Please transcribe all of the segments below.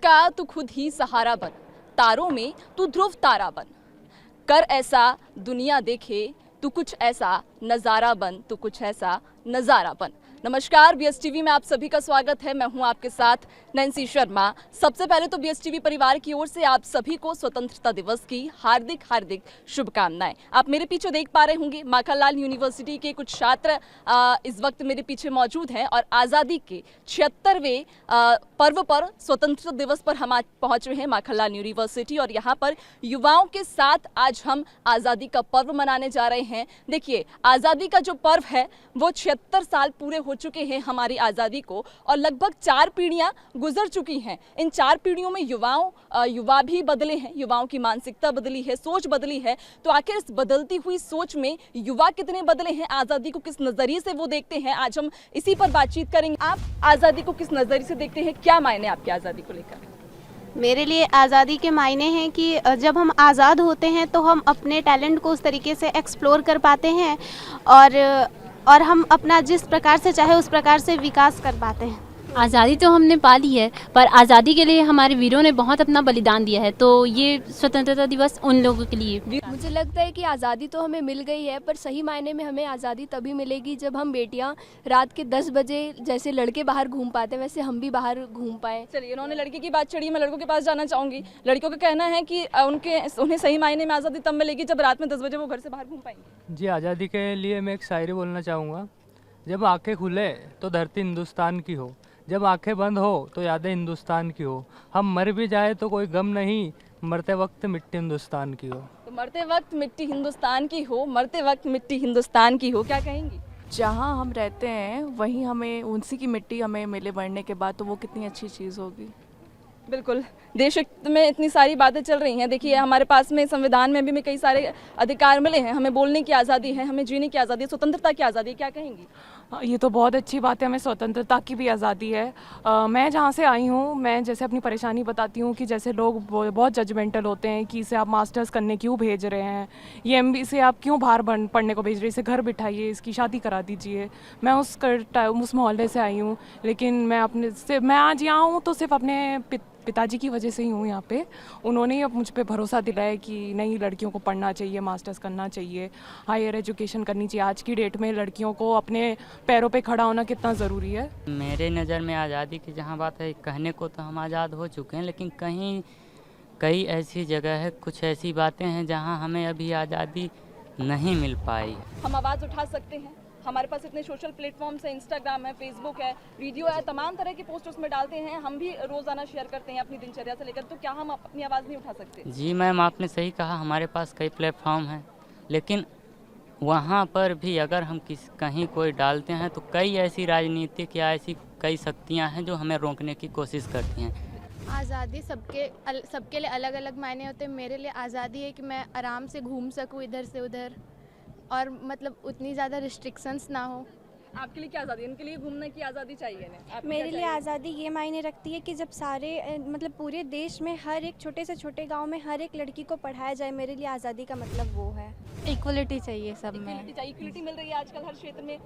का तू खुद ही सहारा बन, तारों में तू ध्रुव तारा बन, कर ऐसा दुनिया देखे, तू कुछ ऐसा नज़ारा बन, तू कुछ ऐसा नज़ारा बन। नमस्कार, BSTV में आप सभी का स्वागत है। मैं हूं आपके साथ नैन्सी शर्मा। सबसे पहले तो BSTV परिवार की ओर से आप सभी को स्वतंत्रता दिवस की हार्दिक हार्दिक शुभकामनाएं। आप मेरे पीछे देख पा रहे होंगे माखनलाल यूनिवर्सिटी के कुछ छात्र इस वक्त मेरे पीछे मौजूद हैं और आज़ादी के 76वें पर्व पर स्वतंत्रता दिवस पर हम आज पहुंच रहे हैं माखनलाल यूनिवर्सिटी और यहाँ पर युवाओं के साथ आज हम आज़ादी का पर्व मनाने जा रहे हैं। देखिए, आज़ादी का जो पर्व है वो 76 साल पूरे हो चुके हैं हमारी आज़ादी को और लगभग 4 पीढ़ियां गुजर चुकी हैं। इन 4 पीढ़ियों में युवा भी बदले हैं, युवाओं की मानसिकता बदली है, सोच बदली है। तो आखिर इस बदलती हुई सोच में युवा कितने बदले हैं, आज़ादी को किस नज़रिए से वो देखते हैं, आज हम इसी पर बातचीत करेंगे। आप आज़ादी को किस नज़रिए से देखते हैं, क्या मायने आपकी आज़ादी को लेकर? मेरे लिए आज़ादी के मायने हैं कि जब हम आज़ाद होते हैं तो हम अपने टैलेंट को उस तरीके से एक्सप्लोर कर पाते हैं और हम अपना जिस प्रकार से चाहे उस प्रकार से विकास कर पाते हैं। आज़ादी तो हमने पा ली है, पर आज़ादी के लिए हमारे वीरों ने बहुत अपना बलिदान दिया है, तो ये स्वतंत्रता दिवस उन लोगों के लिए। मुझे लगता है कि आज़ादी तो हमें मिल गई है, पर सही मायने में हमें आज़ादी तभी मिलेगी जब हम बेटियां रात के 10 बजे जैसे लड़के बाहर घूम पाते हैं वैसे हम भी बाहर घूम पाए। चलिए, उन्होंने लड़की की बात छड़ी, मैं लड़कों के पास जाना चाहूँगी। लड़कियों का कहना है कि उन्हें सही मायने में आज़ादी तब मिलेगी जब रात में 10 बजे वो घर से बाहर घूम पाएंगे। जी, आज़ादी के लिए मैं एक शायरी बोलना चाहूँगा। जब आंखें खुले तो धरती हिंदुस्तान की हो, जब आंखें बंद हो तो यादें हिंदुस्तान की हो, हम मर भी जाए तो कोई गम नहीं, मरते वक्त मिट्टी हिंदुस्तान की हो। तो मरते वक्त मिट्टी हिंदुस्तान की हो, मरते वक्त मिट्टी हिंदुस्तान की हो, क्या कहेंगी? जहाँ हम रहते हैं वहीं हमें उसी की मिट्टी हमें मिले मरने के बाद, तो वो कितनी अच्छी चीज़ होगी। बिल्कुल, देश हित में इतनी सारी बातें चल रही हैं। देखिए, हमारे पास में संविधान में भी हमें कई सारे अधिकार मिले हैं, हमें बोलने की आज़ादी है, हमें जीने की आज़ादी है, स्वतंत्रता की आज़ादी है, क्या कहेंगी? ये तो बहुत अच्छी बात है, हमें स्वतंत्रता की भी आज़ादी है। मैं जहाँ से आई हूँ, मैं जैसे अपनी परेशानी बताती हूँ कि जैसे लोग बहुत जजमेंटल होते हैं कि इसे आप मास्टर्स करने क्यों भेज रहे हैं, ये MB से आप क्यों बाहर पढ़ने को भेज रहे हैं, इसे घर बिठाइए, इसकी शादी करा दीजिए। मैं उस मोहल्ले से आई हूँ, लेकिन मैं आज यहाँ हूँ तो सिर्फ अपने पिताजी की वजह से ही हूँ यहाँ पे। उन्होंने ही अब मुझ पे भरोसा दिलाया कि नहीं, लड़कियों को पढ़ना चाहिए, मास्टर्स करना चाहिए, हायर एजुकेशन करनी चाहिए। आज की डेट में लड़कियों को अपने पैरों पे खड़ा होना कितना ज़रूरी है। मेरे नज़र में आज़ादी की जहाँ बात है, कहने को तो हम आज़ाद हो चुके हैं, लेकिन कई ऐसी जगह है, कुछ ऐसी बातें हैं जहाँ हमें अभी आज़ादी नहीं मिल पाई। हम आवाज़ उठा सकते हैं, हमारे पास इतने सोशल प्लेटफॉर्म्स हैं, इंस्टाग्राम है, फेसबुक है, वीडियो है, तमाम तरह के पोस्ट उसमें डालते हैं, हम भी रोज़ाना शेयर करते हैं अपनी दिनचर्या से लेकर, तो क्या हम अपनी आवाज़ नहीं उठा सकते? जी मैम, आपने सही कहा, हमारे पास कई प्लेटफॉर्म हैं, लेकिन वहाँ पर भी अगर हम कहीं कोई डालते हैं तो कई ऐसी राजनीतिक या ऐसी कई शक्तियाँ हैं जो हमें रोकने की कोशिश करती हैं। आज़ादी सबके लिए अलग अलग मायने होते हैं। मेरे लिए आज़ादी है कि मैं आराम से घूम सकूँ इधर से उधर और मतलब उतनी ज़्यादा रिस्ट्रिक्शंस ना हो। आपके लिए क्या आज़ादी? इनके लिए घूमने की आज़ादी चाहिए ना? मेरे लिए आज़ादी ये मायने रखती है कि जब सारे मतलब पूरे देश में हर एक छोटे से छोटे गांव में हर एक लड़की को पढ़ाया जाए, मेरे लिए आज़ादी का मतलब वो है। इक्वलिटी चाहिए सब में, इक्वलिटी मिल रही है आजकल हर क्षेत्र में,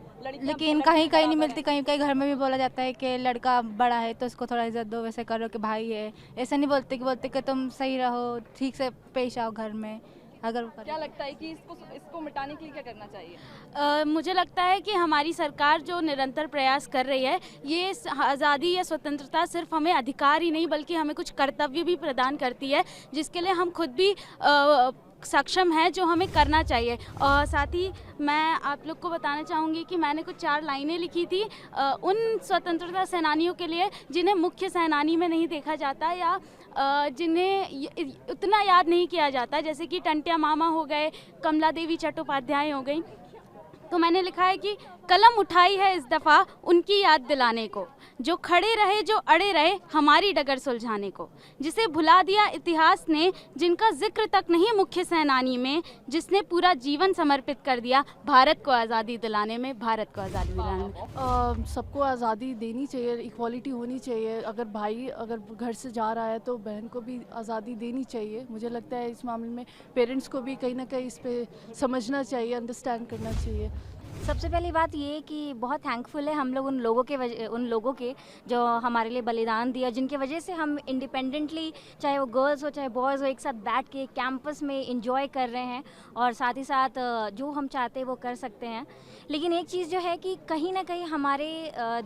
लेकिन कहीं कहीं नहीं मिलती। कहीं कहीं घर में भी बोला जाता है कि लड़का बड़ा है तो उसको थोड़ा इज्जत दो, वैसे करो कि भाई है। ऐसा नहीं बोलते कि तुम सही रहो, ठीक से पेश आओ घर में। अगर क्या लगता है कि इसको मिटाने के लिए क्या करना चाहिए? मुझे लगता है कि हमारी सरकार जो निरंतर प्रयास कर रही है, ये आज़ादी या स्वतंत्रता सिर्फ हमें अधिकार ही नहीं बल्कि हमें कुछ कर्तव्य भी प्रदान करती है, जिसके लिए हम खुद भी सक्षम है, जो हमें करना चाहिए। और साथ ही मैं आप लोग को बताना चाहूँगी कि मैंने कुछ 4 लाइनें लिखी थी उन स्वतंत्रता सेनानियों के लिए जिन्हें मुख्य सेनानी में नहीं देखा जाता या जिन्हें उतना याद नहीं किया जाता, जैसे कि टंटिया मामा हो गए, कमला देवी चट्टोपाध्याय हो गई। तो मैंने लिखा है कि कलम उठाई है इस दफ़ा उनकी याद दिलाने को, जो खड़े रहे जो अड़े रहे हमारी डगर सुलझाने को, जिसे भुला दिया इतिहास ने जिनका जिक्र तक नहीं मुख्य सेनानी में, जिसने पूरा जीवन समर्पित कर दिया भारत को आज़ादी दिलाने में, भारत को आज़ादी दिलाने में। सबको आज़ादी देनी चाहिए, इक्वालिटी होनी चाहिए। अगर भाई अगर घर से जा रहा है तो बहन को भी आज़ादी देनी चाहिए। मुझे लगता है इस मामले में पेरेंट्स को भी कहीं ना कहीं इस पे समझना चाहिए, अंडरस्टैंड करना चाहिए। सबसे पहली बात ये कि बहुत थैंकफुल है हम लोग उन लोगों के जो हमारे लिए बलिदान दिया, जिनके वजह से हम इंडिपेंडेंटली, चाहे वो गर्ल्स हो चाहे बॉयज़ हो, एक साथ बैठ के कैंपस में इंजॉय कर रहे हैं और साथ ही साथ जो हम चाहते हैं वो कर सकते हैं। लेकिन एक चीज़ जो है कि कहीं ना कहीं हमारे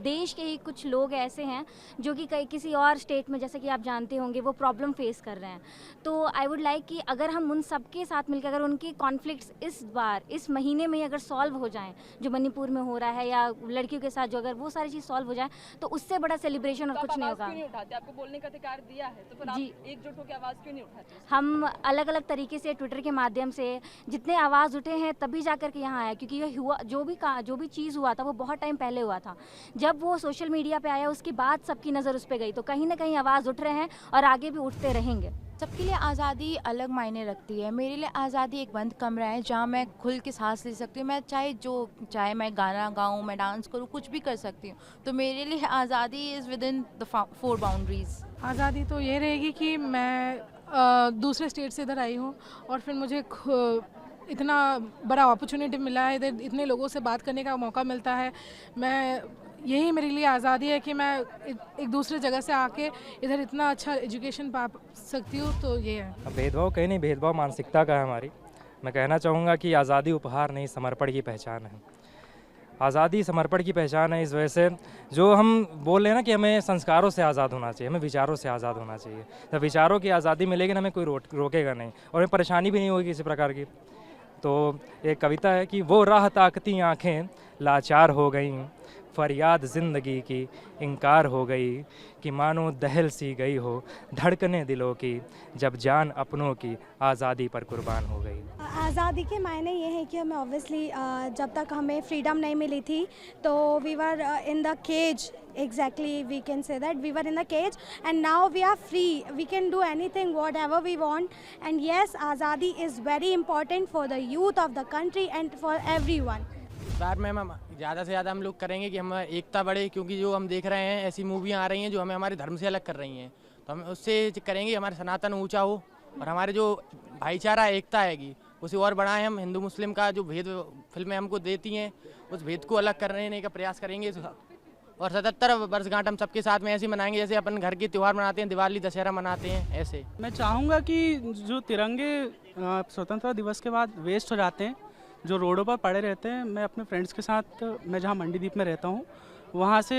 देश के ही कुछ लोग ऐसे हैं जो कि किसी और स्टेट में, जैसे कि आप जानते होंगे, वो प्रॉब्लम फेस कर रहे हैं। तो आई वुड लाइक कि अगर हम उन सबके साथ मिलकर अगर उनके कॉन्फ्लिक्ट्स इस बार इस महीने में ही अगर सॉल्व हो जाएं, जो मणिपुर में हो रहा है या लड़कियों के साथ जो अगर वो सारी चीज़ सॉल्व हो जाए तो उससे बड़ा सेलिब्रेशन और कुछ नहीं होगा। क्यों नहीं उठाते? आपको बोलने का अधिकार दिया है तो फिर आप एकजुट होकर आवाज़ क्यों नहीं उठाते? हम अलग अलग तरीके से ट्विटर के माध्यम से जितने आवाज़ उठे हैं तभी जाकर के यहाँ आया, क्योंकि ये हुआ जो भी चीज़ हुआ था वो बहुत टाइम पहले हुआ था। जब वो सोशल मीडिया पे आया उसके बाद सबकी नज़र उस पर गई, तो कहीं ना कहीं आवाज़ उठ रहे हैं और आगे भी उठते रहेंगे। सबके लिए आज़ादी अलग मायने रखती है। मेरे लिए आज़ादी एक बंद कमरा है जहाँ मैं खुल के सांस ले सकती हूँ। मैं चाहे मैं गाना गाऊँ, मैं डांस करूँ, कुछ भी कर सकती हूँ। तो मेरे लिए आज़ादी is with in the 4 boundaries. आज़ादी तो ये रहेगी कि मैं दूसरे स्टेट से इधर आई हूँ और फिर मुझे इतना बड़ा अपॉर्चुनिटी मिला है, इधर इतने लोगों से बात करने का मौका मिलता है। यही मेरे लिए आज़ादी है कि मैं एक दूसरे जगह से आके इधर इतना अच्छा एजुकेशन पा सकती हूँ। तो ये है। भेदभाव कहीं नहीं, भेदभाव मानसिकता का है हमारी। मैं कहना चाहूँगा कि आज़ादी उपहार नहीं, समर्पण की पहचान है। आज़ादी समर्पण की पहचान है। इस वजह से जो हम बोल रहे हैं ना कि हमें संस्कारों से आज़ाद होना चाहिए, हमें विचारों से आज़ाद होना चाहिए। तो विचारों की आज़ादी मिलेगी ना, हमें कोई रोकेगा नहीं और हमें परेशानी भी नहीं होगी किसी प्रकार की। तो एक कविता है कि वो राह ताकती आँखें लाचार हो गईं, फरियाद ज़िंदगी की इनकार हो गई, कि मानो दहल सी गई हो धड़कने दिलों की, जब जान अपनों की आज़ादी पर कुर्बान हो गई। आज़ादी के मायने ये हैं कि हमें ऑब्वियसली जब तक हमें फ्रीडम नहीं मिली थी तो we were in the cage, exactly we can say that we were in the cage and now we are free, we can do anything whatever we want. And yes, Azadi is very important for the youth of the country and for everyone. Sir ma'am, हम ज़्यादा से ज़्यादा हम लोग करेंगे कि हम एकता बढ़े, क्योंकि जो हम देख रहे हैं ऐसी मूवियाँ आ रही हैं जो हमें हमारे धर्म से अलग कर रही हैं। तो हम उससे करेंगे हमारे सनातन ऊंचा हो और हमारे जो भाईचारा एकता हैगी उसे और बढ़ाएं। हम हिंदू मुस्लिम का जो भेद फिल्में हमको देती हैं उस भेद को अलग करने का प्रयास करेंगे और 77 वर्षगांठ हम सबके साथ में ऐसे मनाएंगे जैसे अपन घर के त्यौहार मनाते हैं, दिवाली दशहरा मनाते हैं। ऐसे मैं चाहूँगा कि जो तिरंगे स्वतंत्रता दिवस के बाद वेस्ट हो जाते हैं, जो रोडों पर पड़े रहते हैं, मैं अपने फ्रेंड्स के साथ, मैं जहाँ मंडीदीप में रहता हूँ वहाँ से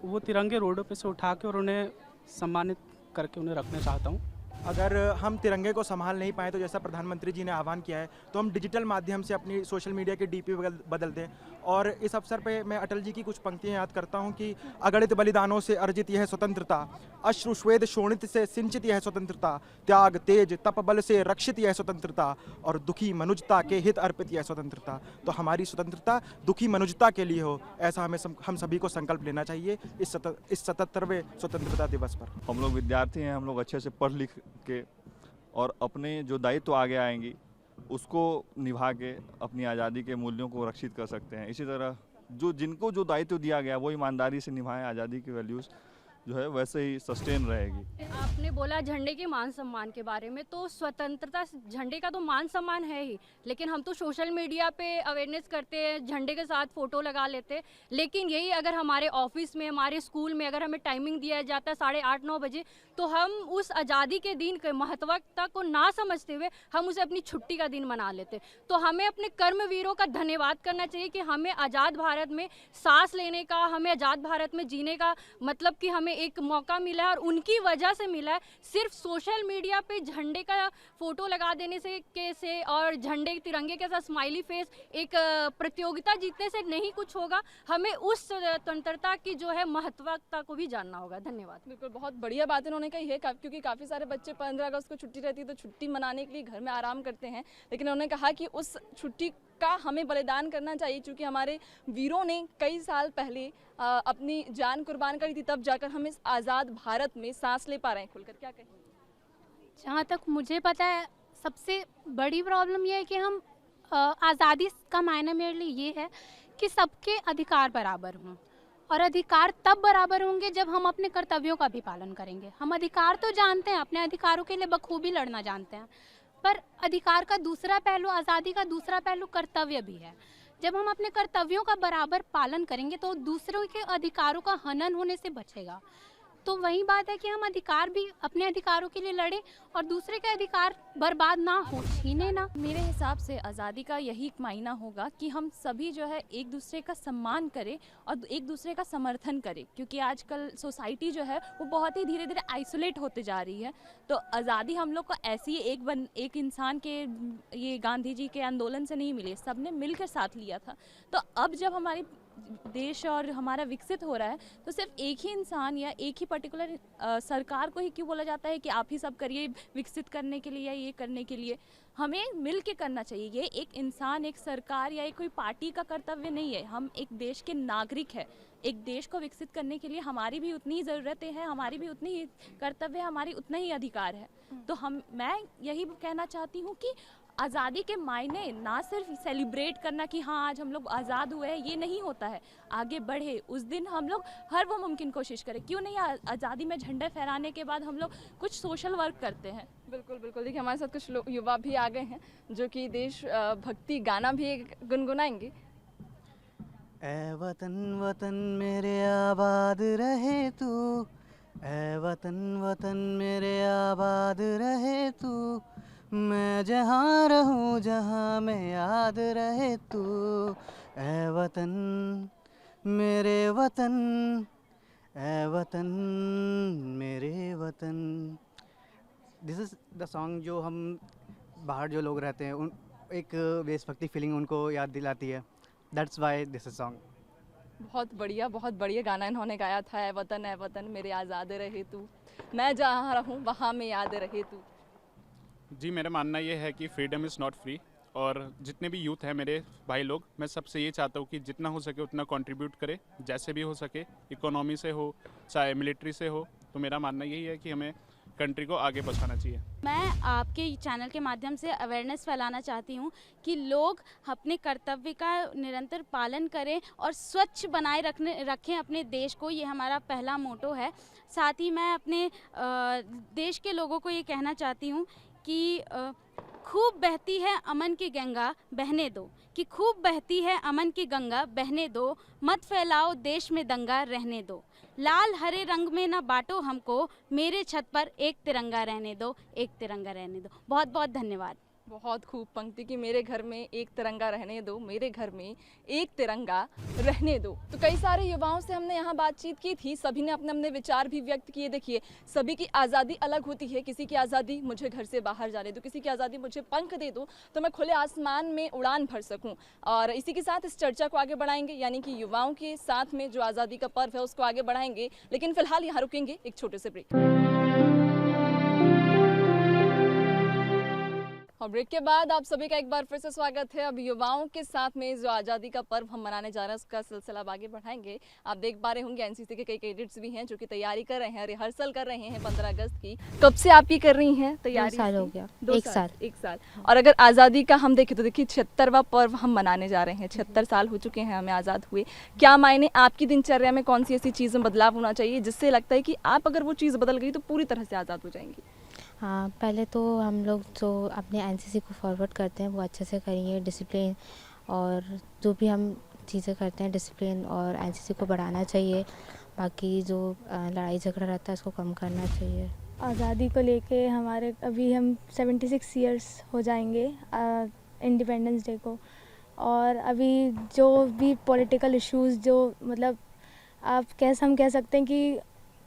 वो तिरंगे रोडों पे से उठा के और उन्हें सम्मानित करके उन्हें रखना चाहता हूँ। अगर हम तिरंगे को संभाल नहीं पाए तो जैसा प्रधानमंत्री जी ने आह्वान किया है तो हम डिजिटल माध्यम से अपनी सोशल मीडिया के डीपी बदल दें। और इस अवसर पे मैं अटल जी की कुछ पंक्तियां याद करता हूं कि अगणित बलिदानों से अर्जित यह स्वतंत्रता, अश्रु श्वेद शोणित से सिंचित यह स्वतंत्रता, त्याग तेज तप बल से रक्षित यह स्वतंत्रता और दुखी मनुजता के हित अर्पित यह स्वतंत्रता। तो हमारी स्वतंत्रता दुखी मनुजता के लिए हो, ऐसा हम सभी को संकल्प लेना चाहिए इस 77वें स्वतंत्रता दिवस पर। हम लोग विद्यार्थी हैं, हम लोग अच्छे से पढ़ लिख के और अपने जो दायित्व आगे आएंगी उसको निभा के अपनी आज़ादी के मूल्यों को रक्षित कर सकते हैं। इसी तरह जिनको जो दायित्व दिया गया वो ईमानदारी से निभाएं, आज़ादी की वैल्यूज़ जो है वैसे ही सस्टेन रहेगी। आपने बोला झंडे के मान सम्मान के बारे में, तो स्वतंत्रता झंडे का तो मान सम्मान है ही, लेकिन हम तो सोशल मीडिया पे अवेयरनेस करते हैं, झंडे के साथ फ़ोटो लगा लेते हैं। लेकिन यही अगर हमारे ऑफिस में, हमारे स्कूल में अगर हमें टाइमिंग दिया जाता है 8:30-9 बजे, तो हम उस आज़ादी के दिन के महत्वता को ना समझते हुए हम उसे अपनी छुट्टी का दिन मना लेते। तो हमें अपने कर्मवीरों का धन्यवाद करना चाहिए कि हमें आज़ाद भारत में सांस लेने का, हमें आज़ाद भारत में जीने का मतलब कि हमें एक मौका मिला है और उनकी वजह से मिला है। सिर्फ सोशल मीडिया पे झंडे का फोटो लगा देने से और झंडे तिरंगे के साथ स्माइली फेस एक प्रतियोगिता जीतने से नहीं कुछ होगा। हमें उस स्वतंत्रता की जो है महत्वता को भी जानना होगा। धन्यवाद। बिल्कुल, बहुत बढ़िया बात इन्होंने कही है, क्योंकि काफ़ी सारे बच्चे 15 अगस्त को छुट्टी रहती है तो छुट्टी मनाने के लिए घर में आराम करते हैं, लेकिन उन्होंने कहा कि उस छुट्टी का हमें बलिदान करना चाहिए, क्योंकि हमारे वीरों ने कई साल पहले अपनी जान कुर्बान करी थी, तब जाकर हम इस आज़ाद भारत में सांस ले पा रहे हैं खुलकर। क्या कहें? जहाँ तक मुझे पता है सबसे बड़ी प्रॉब्लम ये है कि हम आज़ादी का मायने मेरे लिए ये है कि सबके अधिकार बराबर हों, और अधिकार तब बराबर होंगे जब हम अपने कर्तव्यों का भी पालन करेंगे। हम अधिकार तो जानते हैं, अपने अधिकारों के लिए बखूबी लड़ना जानते हैं, पर अधिकार का दूसरा पहलू, आज़ादी का दूसरा पहलू कर्तव्य भी है। जब हम अपने कर्तव्यों का बराबर पालन करेंगे तो दूसरों के अधिकारों का हनन होने से बचेगा। तो वही बात है कि हम अधिकार भी अपने अधिकारों के लिए लड़ें और दूसरे के अधिकार बर्बाद ना हो, छीने ना। मेरे हिसाब से आज़ादी का यही मायना होगा कि हम सभी जो है एक दूसरे का सम्मान करें और एक दूसरे का समर्थन करें, क्योंकि आजकल सोसाइटी जो है वो बहुत ही धीरे धीरे आइसोलेट होते जा रही है। तो आज़ादी हम लोग को ऐसी एक इंसान के ये गांधी जी के आंदोलन से नहीं मिली, सबने मिलकर साथ लिया था। तो अब जब हमारी देश और हमारा विकसित हो रहा है तो सिर्फ एक ही इंसान या एक ही पर्टिकुलर सरकार को ही क्यों बोला जाता है कि आप ही सब करिए विकसित करने के लिए या ये करने के लिए। हमें मिल के करना चाहिए। ये एक इंसान, एक सरकार या एक कोई पार्टी का कर्तव्य नहीं है। हम एक देश के नागरिक हैं। एक देश को विकसित करने के लिए हमारी भी उतनी ही ज़रूरतें हैं, हमारी भी उतनी ही कर्तव्य है, हमारी उतना ही अधिकार है। तो मैं यही कहना चाहती हूँ कि आज़ादी के मायने ना सिर्फ सेलिब्रेट करना कि हाँ आज हम लोग आज़ाद हुए हैं, ये नहीं होता है। आगे बढ़े, उस दिन हम लोग हर वो मुमकिन कोशिश करें। क्यों नहीं आज़ादी में झंडे फहराने के बाद हम लोग कुछ सोशल वर्क करते हैं। बिल्कुल बिल्कुल। देखिए हमारे साथ कुछ लोग युवा भी आ गए हैं जो कि देश भक्ति गाना भी गुनगुनाएंगे। ऐ वतन वतन मेरे आबाद रहे तू, ऐ वतन वतन मेरे आबाद रहे तू, मैं जहाँ रहूँ जहाँ में याद रहे तू, ऐ वतन मेरे वतन, ऐ वतन मेरे वतन। दिस इज़ द सॉन्ग जो हम बाहर जो लोग रहते हैं उन एक देशभक्ति फीलिंग उनको याद दिलाती है। That's why this is song. बहुत बढ़िया गाना इन्होंने गाया था। ऐ वतन मेरे आज़ाद रहे तू, मैं जहाँ रहूँ वहाँ में याद रहे तू। जी, मेरा मानना ये है कि फ्रीडम इज़ नॉट फ्री, और जितने भी यूथ हैं मेरे भाई लोग, मैं सबसे ये चाहता हूँ कि जितना हो सके उतना कंट्रीब्यूट करे, जैसे भी हो सके, इकोनॉमी से हो चाहे मिलिट्री से हो। तो मेरा मानना यही है कि हमें कंट्री को आगे बढ़ाना चाहिए। मैं आपके चैनल के माध्यम से अवेयरनेस फैलाना चाहती हूँ कि लोग अपने कर्तव्य का निरंतर पालन करें और स्वच्छ बनाए रखें अपने देश को। ये हमारा पहला मोटो है। साथ ही मैं अपने देश के लोगों को ये कहना चाहती हूँ कि खूब बहती है अमन की गंगा बहने दो, कि खूब बहती है अमन की गंगा बहने दो, मत फैलाओ देश में दंगा रहने दो, लाल हरे रंग में ना बांटो हमको, मेरे छत पर एक तिरंगा रहने दो, एक तिरंगा रहने दो। बहुत बहुत धन्यवाद। बहुत खूब पंक्ति कि मेरे घर में एक तिरंगा रहने दो, मेरे घर में एक तिरंगा रहने दो। तो कई सारे युवाओं से हमने यहाँ बातचीत की थी, सभी ने अपने अपने विचार भी व्यक्त किए। देखिए सभी की आज़ादी अलग होती है। किसी की आज़ादी मुझे घर से बाहर जाने दो, किसी की आज़ादी मुझे पंख दे दो तो मैं खुले आसमान में उड़ान भर सकूँ। और इसी के साथ इस चर्चा को आगे बढ़ाएंगे, यानी कि युवाओं के साथ में जो आज़ादी का पर्व है उसको आगे बढ़ाएंगे। लेकिन फिलहाल यहाँ रुकेंगे एक छोटे से ब्रेक। और ब्रेक के बाद आप सभी का एक बार फिर से स्वागत है। अब युवाओं के साथ में जो आज़ादी का पर्व हम मनाने जा रहे हैं उसका सिलसिला अब आगे बढ़ाएंगे। आप देख पा रहे होंगे एनसीसी के कई कैडेट्स भी हैं जो कि तैयारी कर रहे हैं, रिहर्सल कर रहे हैं 15 अगस्त की। कब से आप ये कर रही हैं तैयारी? 2 साल हो गया। 1 साल। और अगर आज़ादी का हम देखें तो देखिए 76वां पर्व हम मनाने जा रहे हैं। 76 साल हो चुके हैं हमें आज़ाद हुए। क्या मायने आपकी दिनचर्या में कौन सी ऐसी चीज़ में बदलाव होना चाहिए जिससे लगता है कि आप अगर वो चीज़ बदल गई तो पूरी तरह से आज़ाद हो जाएंगी? हाँ, पहले तो हम लोग जो अपने एनसीसी को फॉरवर्ड करते हैं वो अच्छे से करेंगे। डिसिप्लिन और जो भी हम चीज़ें करते हैं डिसिप्लिन और एनसीसी को बढ़ाना चाहिए। बाकी जो लड़ाई झगड़ा रहता है उसको कम करना चाहिए। आज़ादी को लेके हमारे अभी हम 76 ईयर्स हो जाएंगे इंडिपेंडेंस डे को। और अभी जो भी पॉलिटिकल इश्यूज़ जो मतलब हम कह सकते हैं कि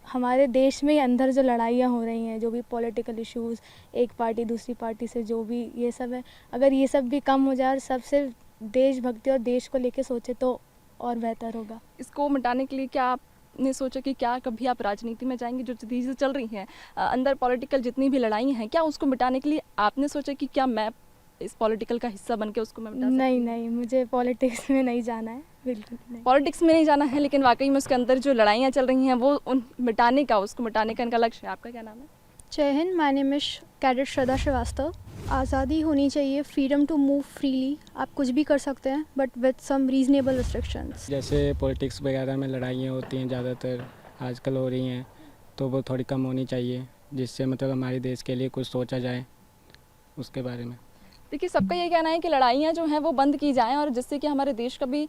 हमारे देश में अंदर जो लड़ाइयाँ हो रही हैं, जो भी पॉलिटिकल इश्यूज़, एक पार्टी दूसरी पार्टी से जो भी ये सब है, अगर ये सब भी कम हो जाए और सब सिर्फ देशभक्ति और देश को लेके सोचे तो और बेहतर होगा। इसको मिटाने के लिए क्या आपने सोचा कि क्या कभी आप राजनीति में जाएंगी? जो चीज़ें चल रही हैं अंदर पॉलिटिकल जितनी भी लड़ाई हैं, क्या उसको मिटाने के लिए आपने सोचा कि क्या मैं इस पॉलिटिकल का हिस्सा बन के उसको मैं मिटा सकती हूँ? नहीं, मुझे पॉलिटिक्स में नहीं जाना है, बिल्कुल नहीं। पॉलिटिक्स में नहीं जाना है, लेकिन वाकई में उसके अंदर जो लड़ाइयाँ चल रही हैं वो उसको मिटाने का इनका लक्ष्य है। आपका क्या नाम है? जय हिंद, my name is cadet Shraddha Srivastava. आज़ादी होनी चाहिए, फ्रीडम टू मूव फ्रीली। आप कुछ भी कर सकते हैं but with some reasonable restrictions. जैसे पॉलिटिक्स वगैरह में लड़ाइयाँ होती हैं ज़्यादातर आजकल हो रही हैं, तो वो थोड़ी कम होनी चाहिए, जिससे मतलब हमारे देश के लिए कुछ सोचा जाए उसके बारे में। देखिए, सबका ये कहना है कि लड़ाइयाँ जो हैं वो बंद की जाएं और जिससे कि हमारे देश का भी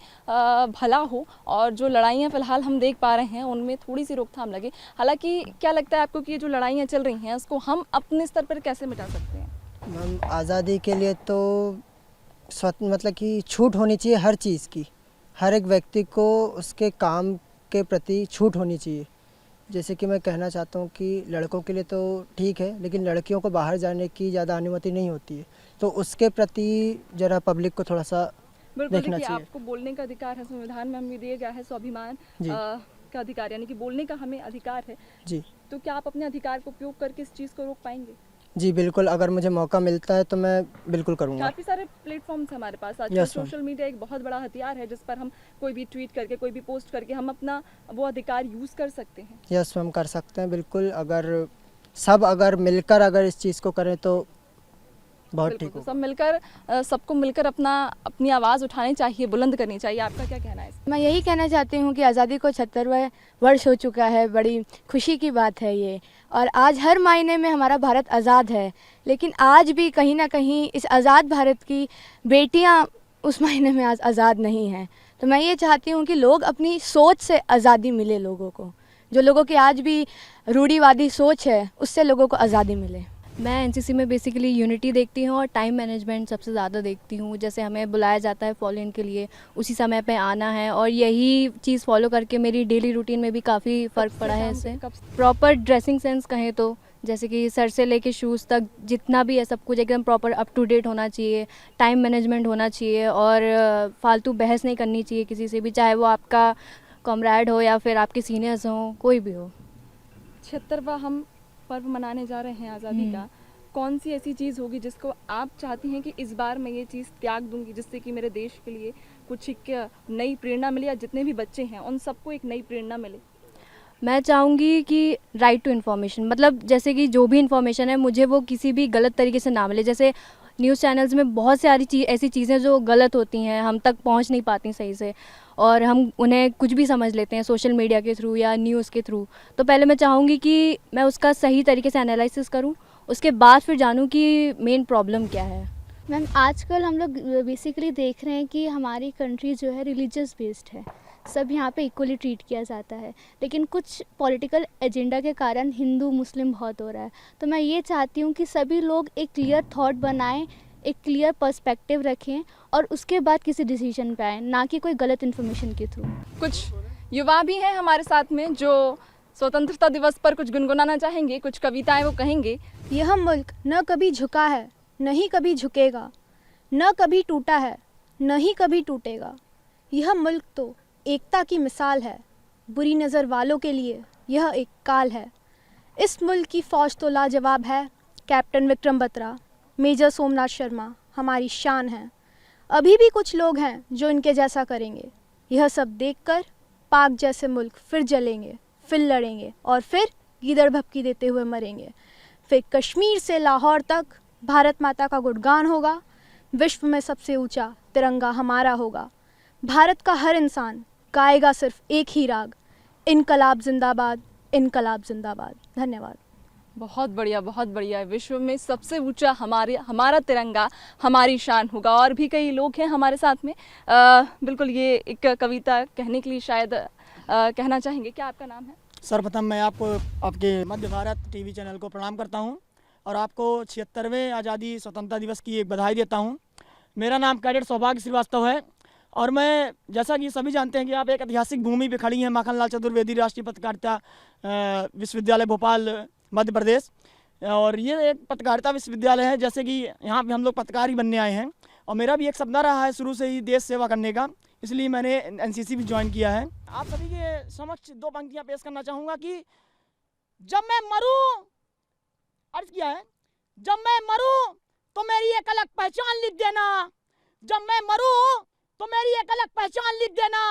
भला हो, और जो लड़ाइयाँ फ़िलहाल हम देख पा रहे हैं उनमें थोड़ी सी रोकथाम लगे। हालांकि क्या लगता है आपको कि ये जो लड़ाइयाँ चल रही हैं उसको हम अपने स्तर पर कैसे मिटा सकते हैं? मैम, आज़ादी के लिए तो मतलब कि छूट होनी चाहिए हर चीज़ की। हर एक व्यक्ति को उसके काम के प्रति छूट होनी चाहिए। जैसे कि मैं कहना चाहता हूँ कि लड़कों के लिए तो ठीक है, लेकिन लड़कियों को बाहर जाने की ज़्यादा अनुमति नहीं होती है, तो उसके प्रति ज़रा पब्लिक को थोड़ा सा देखना चाहिए। आपको बोलने का अधिकार है, संविधान में हमें दिया गया है स्वाभिमान का अधिकार, यानी कि बोलने का हमें अधिकार है जी। तो क्या आप अपने अधिकार को उपयोग करके इस चीज़ को रोक पाएंगे? जी बिल्कुल, अगर मुझे मौका मिलता है तो मैं बिल्कुल करूँगा। काफ़ी सारे प्लेटफॉर्म्स हैं हमारे पास आजकल। सोशल मीडिया एक बहुत बड़ा हथियार है जिस पर हम कोई भी ट्वीट करके, कोई भी पोस्ट करके हम अपना वो अधिकार यूज़ कर सकते हैं। यस, हम कर सकते हैं बिल्कुल। अगर मिलकर अगर इस चीज़ को करें तो बहुत ठीक हो। सब मिलकर, सबको मिलकर अपनी आवाज़ उठानी चाहिए, बुलंद करनी चाहिए। आपका क्या कहना है? मैं यही कहना चाहती हूँ कि आज़ादी को 76वां वर्ष हो चुका है, बड़ी खुशी की बात है ये, और आज हर मायने में हमारा भारत आज़ाद है। लेकिन आज भी कहीं ना कहीं इस आज़ाद भारत की बेटियाँ उस मायने में आज आज़ाद नहीं हैं। तो मैं ये चाहती हूँ कि लोग अपनी सोच से आज़ादी मिले लोगों को, जो लोगों की आज भी रूढ़िवादी सोच है उससे लोगों को आज़ादी मिले। मैं एनसीसी में बेसिकली यूनिटी देखती हूँ और टाइम मैनेजमेंट सबसे ज़्यादा देखती हूँ। जैसे हमें बुलाया जाता है फॉलो इन के लिए, उसी समय पे आना है, और यही चीज़ फॉलो करके मेरी डेली रूटीन में भी काफ़ी फ़र्क पड़ा है इससे। प्रॉपर ड्रेसिंग सेंस कहें तो, जैसे कि सर से लेके शूज़ तक जितना भी है सब कुछ एकदम प्रॉपर अप टू डेट होना चाहिए, टाइम मैनेजमेंट होना चाहिए, और फालतू बहस नहीं करनी चाहिए किसी से भी, चाहे वो आपका कॉमरेड हो या फिर आपके सीनियर्स हों, कोई भी हो। 76वां हम पर्व मनाने जा रहे हैं आज़ादी का। कौन सी ऐसी चीज़ होगी जिसको आप चाहती हैं कि इस बार मैं ये चीज़ त्याग दूंगी, जिससे कि मेरे देश के लिए कुछ एक नई प्रेरणा मिले, या जितने भी बच्चे हैं उन सबको एक नई प्रेरणा मिले? मैं चाहूँगी कि राइट टू इन्फॉर्मेशन, मतलब जैसे कि जो भी इन्फॉर्मेशन है मुझे वो किसी भी गलत तरीके से ना मिले। जैसे न्यूज़ चैनल्स में बहुत सारी ऐसी चीज़ें जो गलत होती हैं, हम तक पहुंच नहीं पाती सही से, और हम उन्हें कुछ भी समझ लेते हैं सोशल मीडिया के थ्रू या न्यूज़ के थ्रू। तो पहले मैं चाहूँगी कि मैं उसका सही तरीके से एनालिसिस करूँ, उसके बाद फिर जानूँ कि मेन प्रॉब्लम क्या है। मैम, आजकल हम लोग बेसिकली देख रहे हैं कि हमारी कंट्री जो है रिलीजियस बेस्ड है, सब यहाँ पे इक्वली ट्रीट किया जाता है, लेकिन कुछ पॉलिटिकल एजेंडा के कारण हिंदू मुस्लिम बहुत हो रहा है। तो मैं ये चाहती हूँ कि सभी लोग एक क्लियर थॉट बनाएं, एक क्लियर पर्सपेक्टिव रखें और उसके बाद किसी डिसीजन पे आए, ना कि कोई गलत इन्फॉर्मेशन के थ्रू। कुछ युवा भी हैं हमारे साथ में जो स्वतंत्रता दिवस पर कुछ गुनगुनाना चाहेंगे, कुछ कविताएं वो कहेंगे। यह मुल्क न कभी झुका है, न ही कभी झुकेगा, न कभी टूटा है, न ही कभी टूटेगा। यह मुल्क तो एकता की मिसाल है, बुरी नज़र वालों के लिए यह एक काल है। इस मुल्क की फ़ौज तो लाजवाब है, कैप्टन विक्रम बत्रा, मेजर सोमनाथ शर्मा हमारी शान है। अभी भी कुछ लोग हैं जो इनके जैसा करेंगे। यह सब देखकर पाक जैसे मुल्क फिर जलेंगे, फिर लड़ेंगे और फिर गीदड़ भपकी देते हुए मरेंगे। फिर कश्मीर से लाहौर तक भारत माता का गुणगान होगा। विश्व में सबसे ऊंचा तिरंगा हमारा होगा। भारत का हर इंसान गाएगा सिर्फ एक ही राग, इनकलाब जिंदाबाद, इनकलाब जिंदाबाद। धन्यवाद। बहुत बढ़िया। विश्व में सबसे ऊंचा हमारा तिरंगा हमारी शान होगा। और भी कई लोग हैं हमारे साथ में। बिल्कुल, ये एक कविता कहने के लिए शायद कहना चाहेंगे। क्या आपका नाम है? सर्वप्रथम मैं आपके मध्य भारत टीवी चैनल को प्रणाम करता हूं और आपको 76वें आज़ादी स्वतंत्रता दिवस की एक बधाई देता हूं। मेरा नाम कैडेट सौभाग्य श्रीवास्तव है और मैं, जैसा कि सभी जानते हैं कि आप एक ऐतिहासिक भूमि पे खड़ी हैं, माखनलाल चतुर्वेदी राष्ट्रीय पत्रकारिता विश्वविद्यालय भोपाल मध्य प्रदेश। और ये एक पत्रकारिता विश्वविद्यालय है, जैसे कि यहाँ पे हम लोग पत्रकार ही बनने आए हैं और मेरा भी एक सपना रहा है शुरू से ही देश सेवा करने का, इसलिए मैंने एनसीसी भी ज्वाइन किया है। आप सभी के समक्ष दो पंक्तियाँ पेश करना चाहूँगा कि जब मैं मरूँ, अर्ज किया है, जब मैं मरूँ तो मेरी एक अलग पहचान लिख देना, जब मैं मरूँ तो मेरी एक अलग पहचान लिख देना,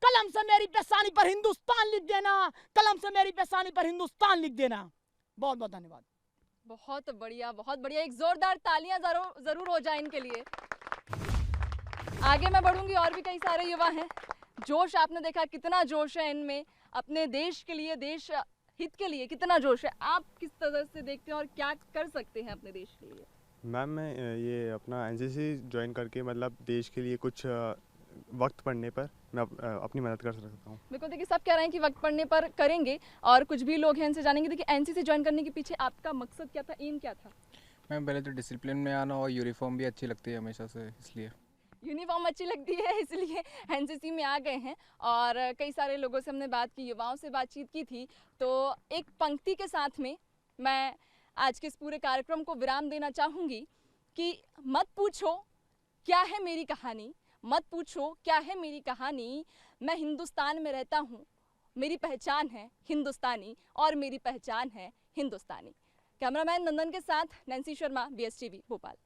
कलम से मेरी पेशानी पर हिंदुस्तान लिख देना, कलम से मेरी पेशानी पर हिंदुस्तान लिख देना। बहुत बहुत धन्यवाद। बहुत बढ़िया। एक जोरदार तालियां जरूर हो जाए इनके लिए। आगे मैं बढ़ूंगी, और भी कई सारे युवा हैं। जोश आपने देखा, कितना जोश है इनमें, अपने देश के लिए, देश हित के लिए कितना जोश है। आप किस तरह से देखते हैं और क्या कर सकते हैं अपने देश के लिए? मैम मैं ये अपना एनसीसी ज्वाइन करके मतलब देश के लिए कुछ वक्त पड़ने पर मैं अपनी मदद कर सकता हूँ। बिल्कुल, देखिए सब कह रहे हैं कि वक्त पड़ने पर करेंगे, और कुछ भी लोग हैं इनसे जानेंगे। देखिए एनसीसी ज्वाइन करने के पीछे आपका मकसद क्या था, एम क्या था? मैम पहले तो डिसिप्लिन में आना, और यूनिफॉर्म भी अच्छी लगती है हमेशा से, इसलिए यूनिफॉर्म अच्छी लगती है इसलिए एनसीसी में आ गए हैं। और कई सारे लोगों से हमने बात की, युवाओं से बातचीत की थी, तो एक पंक्ति के साथ में मैं आज के इस पूरे कार्यक्रम को विराम देना चाहूँगी कि मत पूछो क्या है मेरी कहानी, मत पूछो क्या है मेरी कहानी, मैं हिंदुस्तान में रहता हूँ, मेरी पहचान है हिंदुस्तानी और मेरी पहचान है हिंदुस्तानी। कैमरामैन नंदन के साथ नैन्सी शर्मा, BSTV भोपाल।